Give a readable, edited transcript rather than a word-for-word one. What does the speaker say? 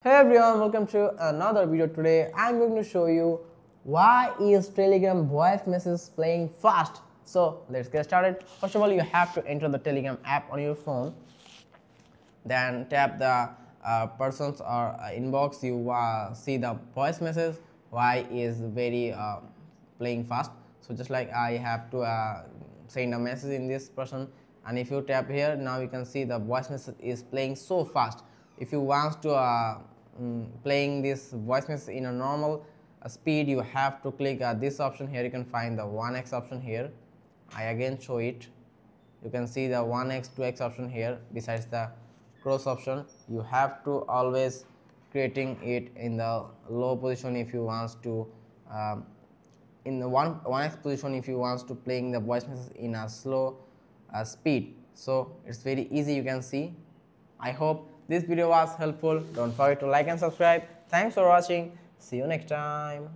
Hey everyone, welcome to another video. Today I'm going to show you why is Telegram voice message playing fast. So let's get started. First of all, you have to enter the Telegram app on your phone, then tap the persons or inbox. You see the voice message why is very playing fast. So just like I have to send a message in this person, and if you tap here, now you can see the voice message is playing so fast. If you want to playing this voice message in a normal speed, you have to click this option here. You can find the 1x option here. I again show it. You can see the 1x 2x option here besides the cross option. You have to always creating it in the low position if you want to in the 1x position if you want to playing the voice message in a slow speed. So it's very easy, you can see. I hope this video was helpful. Don't forget to like and subscribe. Thanks for watching. See you next time.